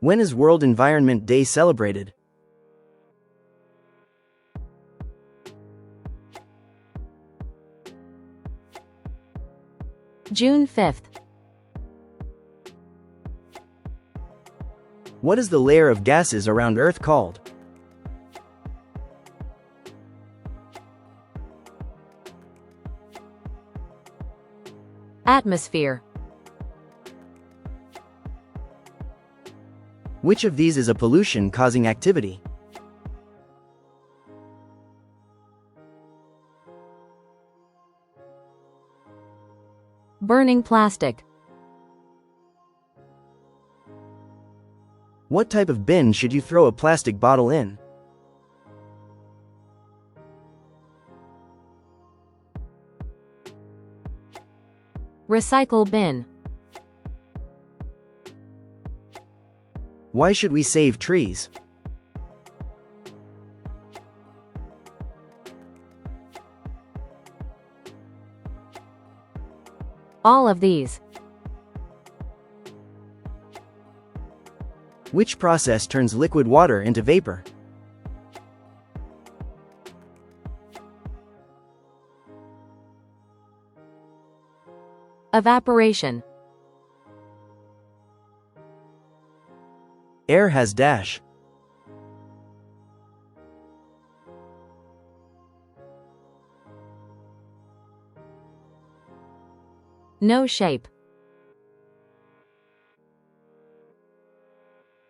When is World Environment Day celebrated? June 5th. What is the layer of gases around Earth called? Atmosphere. Which of these is a pollution-causing activity? Burning plastic. What type of bin should you throw a plastic bottle in? Recycle bin. Why should we save trees? All of these. Which process turns liquid water into vapor? Evaporation. Air has dash. No shape.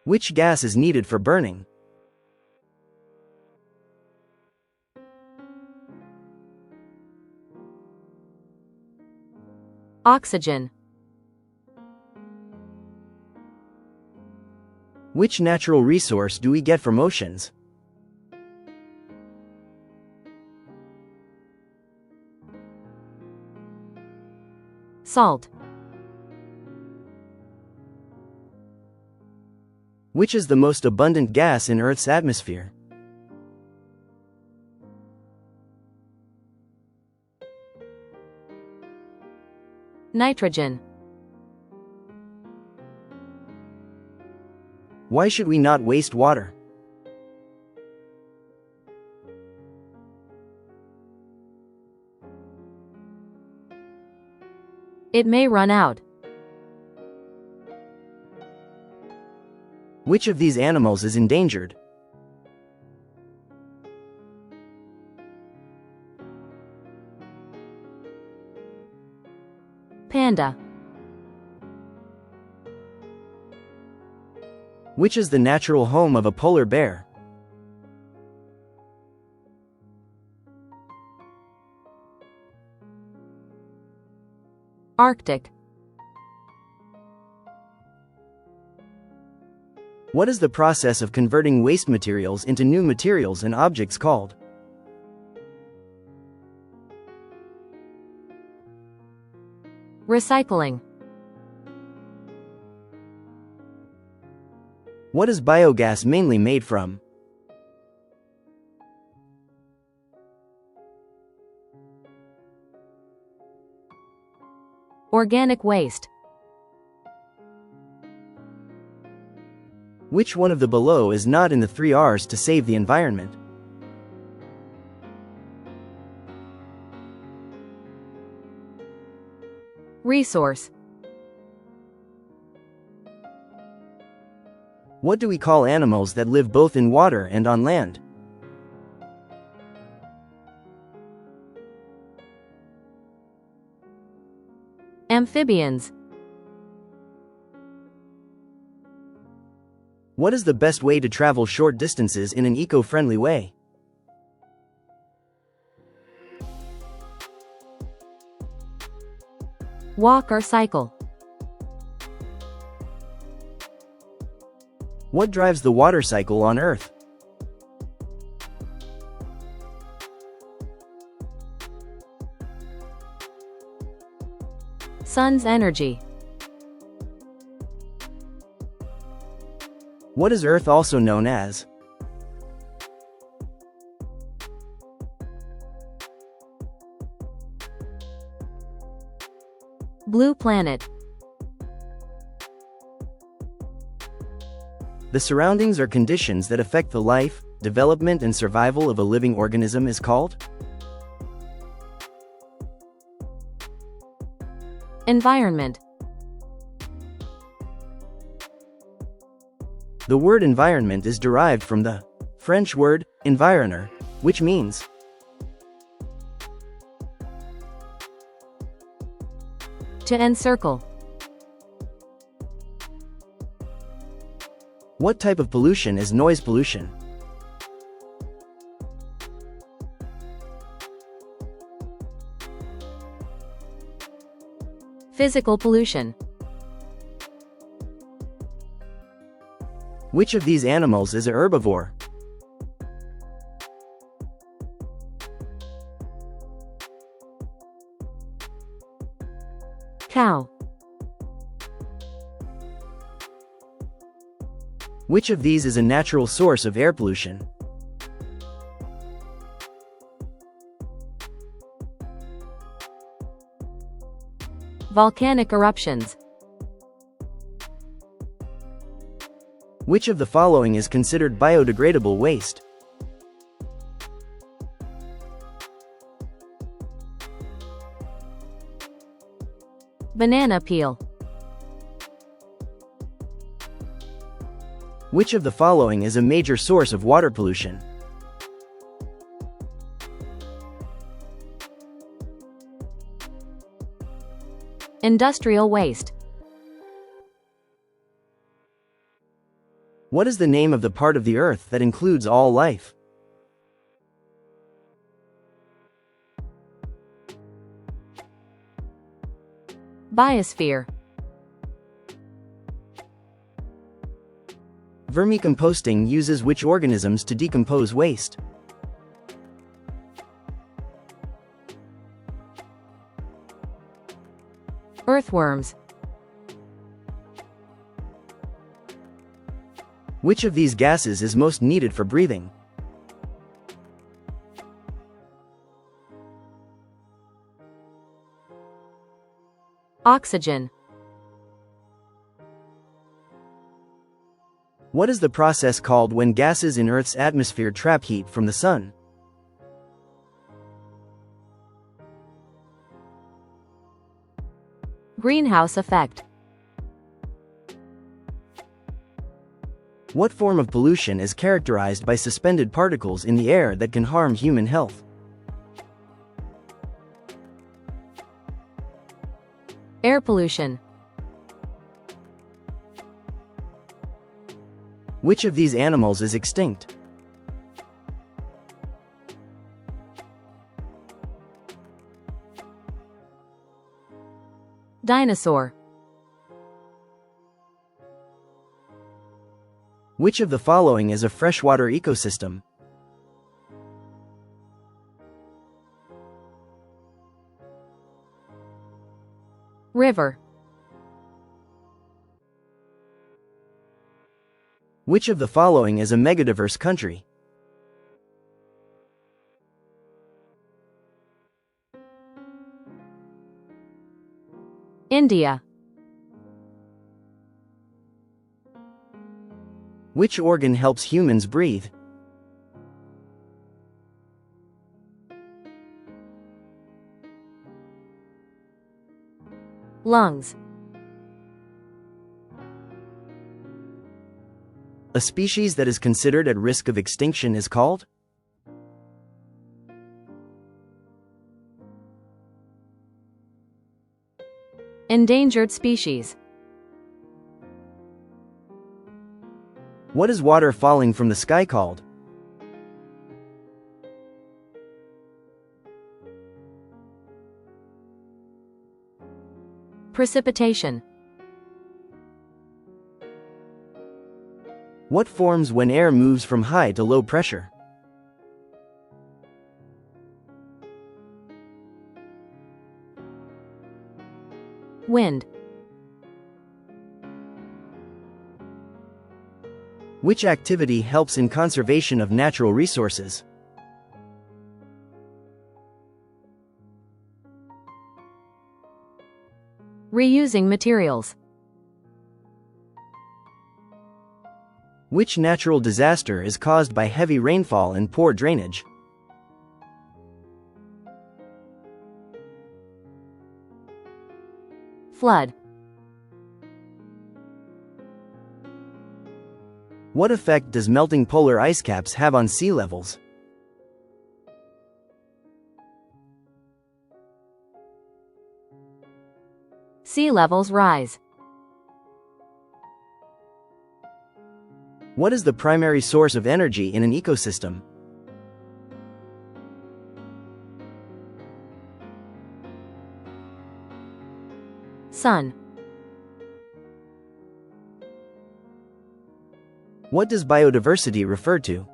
Which gas is needed for burning? Oxygen. Which natural resource do we get from oceans? Salt. Which is the most abundant gas in Earth's atmosphere? Nitrogen. Why should we not waste water? It may run out. Which of these animals is endangered? Panda. Which is the natural home of a polar bear? Arctic. What is the process of converting waste materials into new materials and objects called? Recycling. What is biogas mainly made from? Organic waste. Which one of the below is not in the 3 R's to save the environment? Resource. What do we call animals that live both in water and on land? Amphibians. What is the best way to travel short distances in an eco-friendly way? Walk or cycle. What drives the water cycle on Earth? Sun's energy. What is Earth also known as? Blue planet. The surroundings or conditions that affect the life, development and survival of a living organism is called? Environment. The word environment is derived from the French word environner, which means To encircle. What type of pollution is noise pollution? Physical pollution. Which of these animals is a herbivore? Cow. Which of these is a natural source of air pollution? Volcanic eruptions. Which of the following is considered biodegradable waste? Banana peel. Which of the following is a major source of water pollution? Industrial waste. What is the name of the part of the Earth that includes all life? Biosphere. Vermicomposting uses which organisms to decompose waste? Earthworms. Which of these gases is most needed for breathing? Oxygen. What is the process called when gases in Earth's atmosphere trap heat from the sun? Greenhouse effect. What form of pollution is characterized by suspended particles in the air that can harm human health? Air pollution. Which of these animals is extinct? Dinosaur. Which of the following is a freshwater ecosystem? River. Which of the following is a megadiverse country? India. Which organ helps humans breathe? Lungs. A species that is considered at risk of extinction is called? Endangered species. What is water falling from the sky called? Precipitation. What forms when air moves from high to low pressure? Wind. Which activity helps in conservation of natural resources? Reusing materials. Which natural disaster is caused by heavy rainfall and poor drainage? Flood. What effect does melting polar ice caps have on sea levels? Sea levels rise. What is the primary source of energy in an ecosystem? Sun. What does biodiversity refer to?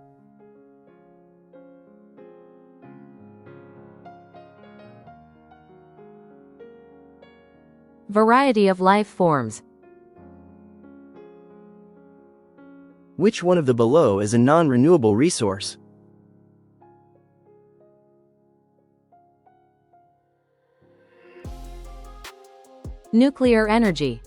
Variety of life forms. Which one of the below is a non-renewable resource? Nuclear energy.